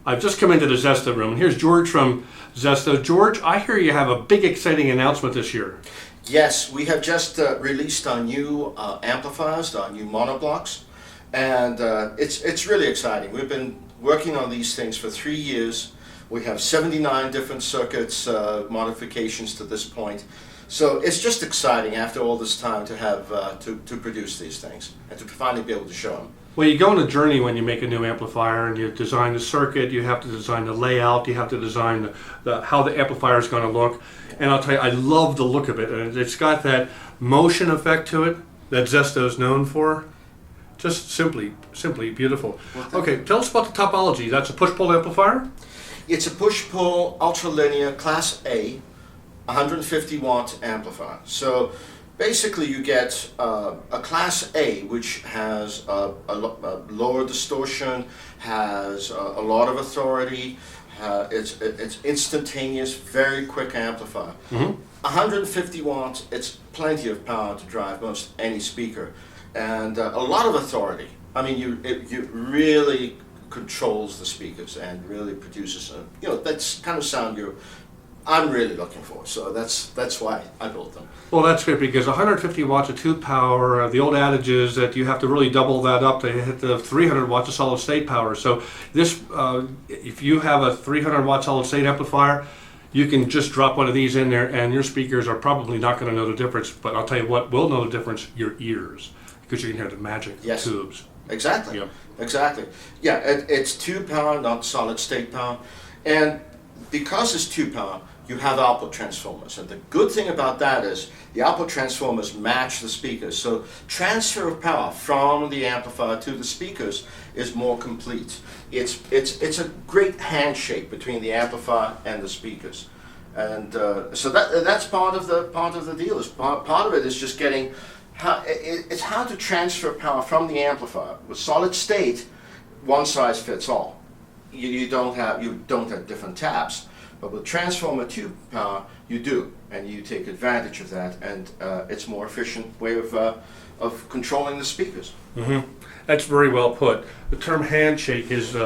I've just come into the Zesto room, and here's George from Zesto. George, I hear you have a big, exciting announcement this year. Yes, we have just released our new amplifiers, our new monoblocks, and it's really exciting. We've been working on these things for 3 years. We have 79 different circuits, modifications to this point. So it's just exciting after all this time to have to produce these things and to finally be able to show them. Well, you go on a journey when you make a new amplifier, and you design the circuit, you have to design the layout, you have to design how the amplifier is going to look. And I'll tell you, I love the look of it. And it's got that motion effect to it that Zesto is known for. Just simply beautiful. Okay, tell us about the topology. That's a push-pull amplifier? It's a push-pull ultralinear Class A 150 watt amplifier. So basically you get a Class A, which has a lower distortion, has a lot of authority, it's instantaneous, very quick amplifier. 150 watts, it's plenty of power to drive most any speaker, and a lot of authority. I mean, it really controls the speakers and really produces that's kind of sound I'm really looking for. So that's why I built them. Well, that's great, because 150 watts of tube power, the old adage is that you have to really double that up to hit the 300 watts of solid state power. So this, if you have a 300 watt solid state amplifier, you can just drop one of these in there and your speakers are probably not going to know the difference. But I'll tell you what will know the difference: your ears, because you can hear the magic of tubes. Exactly. Yep. Exactly. Yeah, it's tube power, not solid state power. And because it's tube power, you have output transformers. And the good thing about that is the output transformers match the speakers. So transfer of power from the amplifier to the speakers is more complete. It's a great handshake between the amplifier and the speakers. And so that's part of the deal. Part of it is just getting it's how to transfer power from the amplifier. With solid state, one size fits all. You don't have different taps, but with transformer tube power, you do, and you take advantage of that, and it's a more efficient way of controlling the speakers. That's very well put. The term handshake is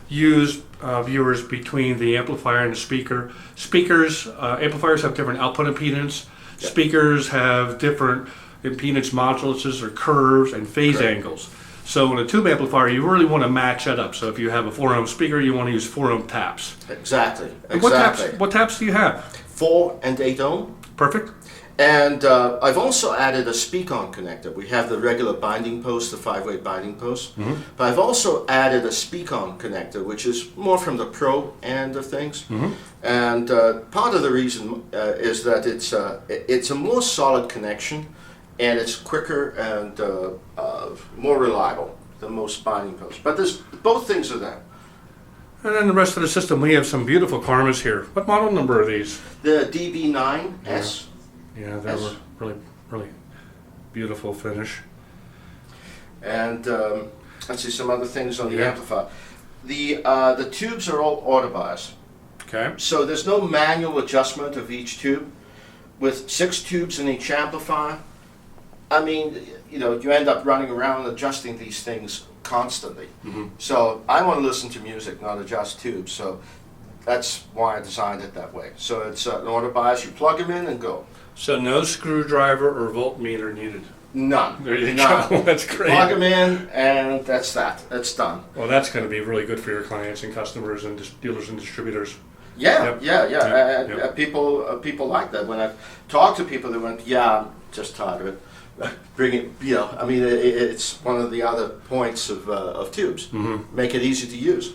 used, viewers, between the amplifier and the speaker. Amplifiers have different output impedance. Yep. Speakers have different impedance moduluses or curves and phase angles. So in a tube amplifier, you really want to match that up. So if you have a 4 ohm speaker, you want to use 4 ohm taps. Exactly. What taps do you have? 4 and 8 ohm. Perfect. And I've also added a speak-on connector. We have the regular binding post, the 5-way binding post. But I've also added a speak-on connector, which is more from the pro end of things. And part of the reason is that it's a more solid connection, and it's quicker and more reliable than most binding posts. But both things are there. And then the rest of the system, we have some beautiful Kharmas here. What model number are these? The DB9S. Yeah, they were really beautiful finish. And let's see some other things on the amplifier. The tubes are all auto bias. Okay. So there's no manual adjustment of each tube. With 6 tubes in each amplifier, I mean, you end up running around adjusting these things constantly. So I want to listen to music, not adjust tubes. So that's why I designed it that way. So it's an auto bias. You plug them in and go. So no screwdriver or voltmeter needed. None. There you None. go. That's great. Plug them in, and that's that. It's done. Well, that's going to be really good for your clients and customers and dealers and distributors. Yeah, Yep. and people like that. When I've talked to people, they went, "Yeah, I'm just tired of it." Bring it, I mean, it's one of the other points of tubes. Make it easy to use.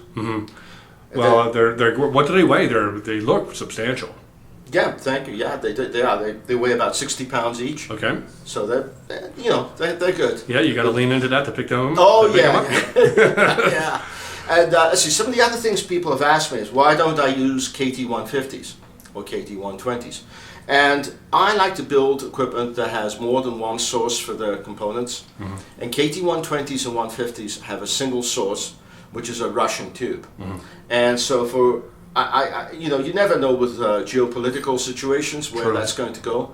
Well, they're what do they weigh? They look substantial. Yeah, thank you. Yeah, they are. They weigh about 60 pounds each. Okay. So they're good. Yeah, you got to lean into that to pick them up. Oh yeah, yeah. And let's see, some of the other things people have asked me is, why don't I use KT150s or KT120s? And I like to build equipment that has more than one source for the components. And KT120s and 150s have a single source, which is a Russian tube. And so for you never know with geopolitical situations where that's going to go.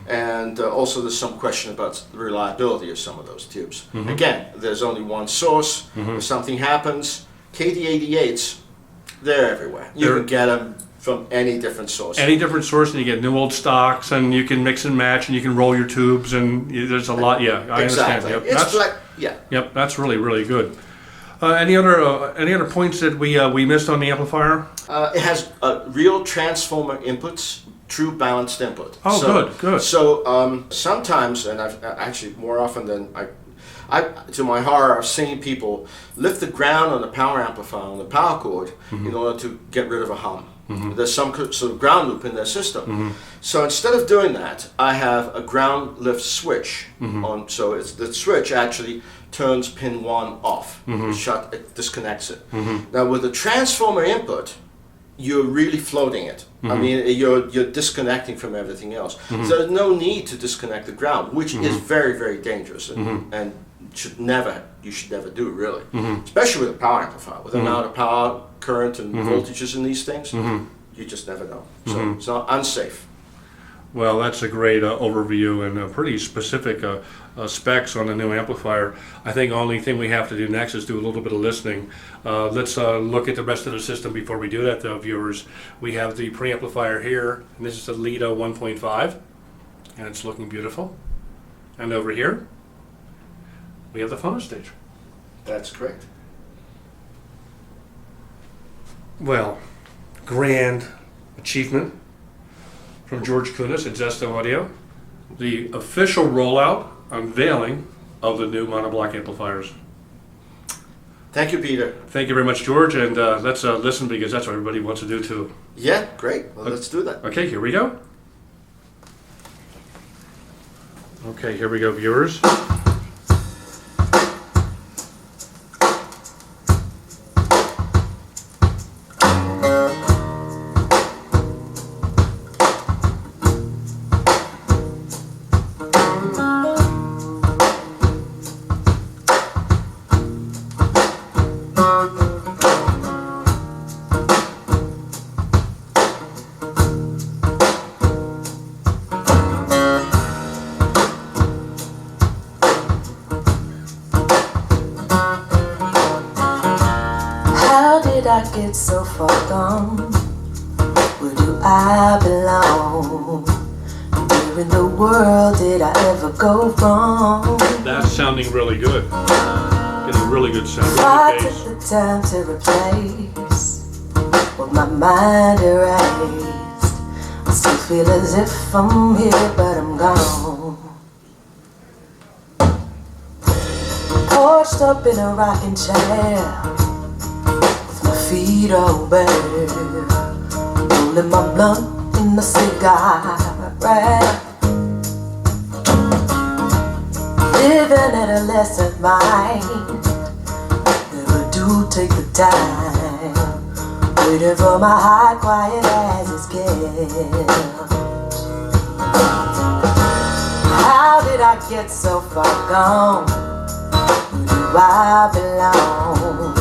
And also there's some question about the reliability of some of those tubes. Again, there's only one source. If something happens, KT88s They're everywhere. You can get them from any different source. Any different source, and you get new old stocks, and you can mix and match, and you can roll your tubes, and there's a lot. Yeah, I understand. Yep. It's like, yeah. Yep, that's really, really good. Any other points that we missed on the amplifier? It has real transformer inputs, true balanced input. Oh, so, good. So sometimes, and I've actually more often than to my horror, I've seen people lift the ground on the power amplifier on the power cord in order to get rid of a hum. There's some sort of ground loop in their system. So instead of doing that, I have a ground lift switch on. So it's the switch actually turns pin 1 off. It disconnects it. Now with the transformer input, you're really floating it. I mean, you're disconnecting from everything else. So there's no need to disconnect the ground, which is very, very dangerous and you should never do, really. Especially with a power amplifier. With the amount of power, current, and voltages in these things, you just never know. So it's not unsafe. Well, that's a great overview and pretty specific specs on the new amplifier. I think the only thing we have to do next is do a little bit of listening. Let's look at the rest of the system before we do that, though, viewers. We have the preamplifier here, and this is the Lido 1.5, and it's looking beautiful. And over here, we have the phono stage. That's correct. Well, grand achievement from George Kunis at Zesto Audio. The official rollout, unveiling of the new monoblock amplifiers. Thank you, Peter. Thank you very much, George, and let's listen because that's what everybody wants to do too. Yeah, great. Well, let's do that. Okay, here we go. Okay, here we go, viewers. I get so far gone? Where do I belong? Where in the world did I ever go wrong? That's sounding really good. Getting really good sound. I took the time to replace with my mind erased. I still feel as if I'm here but I'm gone. Perched up in a rocking chair, feet all bare, rolling my blunt in a cigar wrap, living at a lesser mind. Never do take the time, waiting for my heart quiet as it's kept. How did I get so far gone? Where do I belong?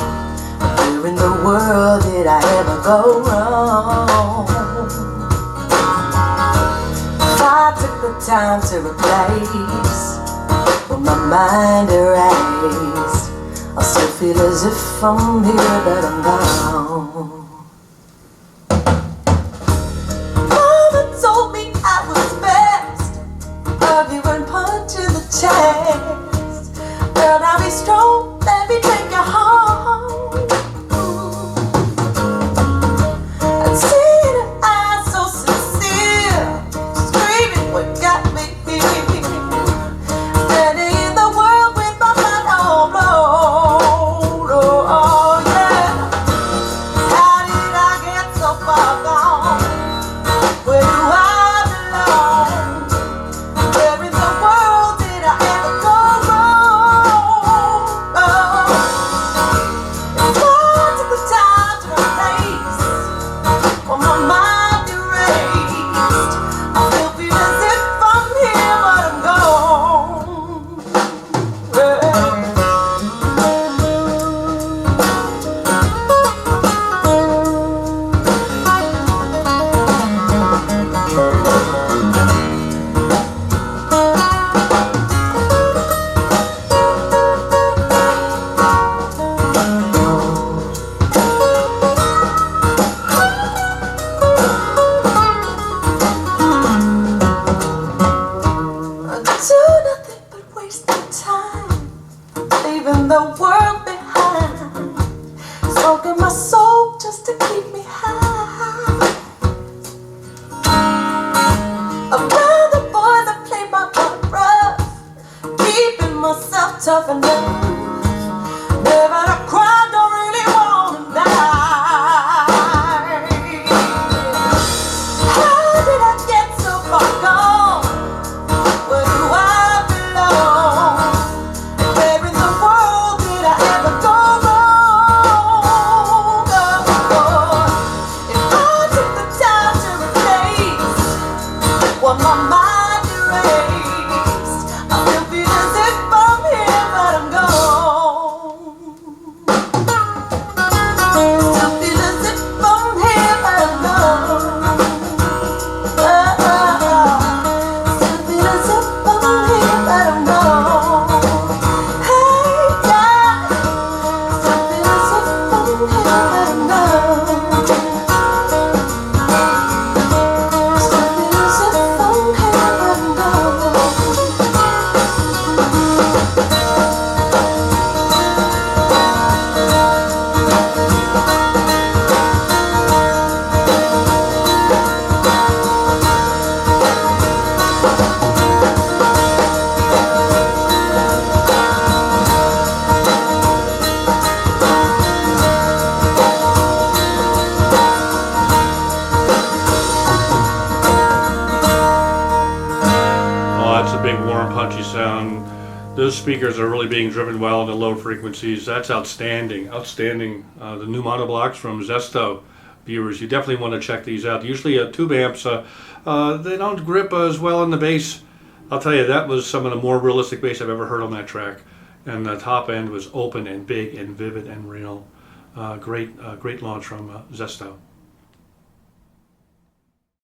Where in the world did I ever go wrong? If I took the time to replace with my mind erased, I still feel as if I'm here but I'm gone. Mama told me I was best, argue and punch in the chest. Girl, now be strong, let me take you home. smoking my soul just to keep me high. Around the boys I play my part rough, keeping myself tough enough. Never to cry, don't really wanna die. How did I get so far gone? Where do I belong? Where in the world did I ever go wrong? If I took the time to replace what my mind erased, I still feel as if I'm here but I'm gone. Still feel as if I'm here but I'm gone. Still feel as if I'm here but I'm gone. Hey, God, still feel as if I'm here but I'm gone. Still feel as if I'm here but I'm gone. Oh, that's a big, warm, punchy sound. Those speakers are really being driven well into low frequencies. That's outstanding, outstanding. The new monoblocks from Zesto, viewers, you definitely want to check these out. Usually tube amps, they don't grip as well in the bass. I'll tell you, that was some of the more realistic bass I've ever heard on that track. And the top end was open and big and vivid and real. Great launch from Zesto.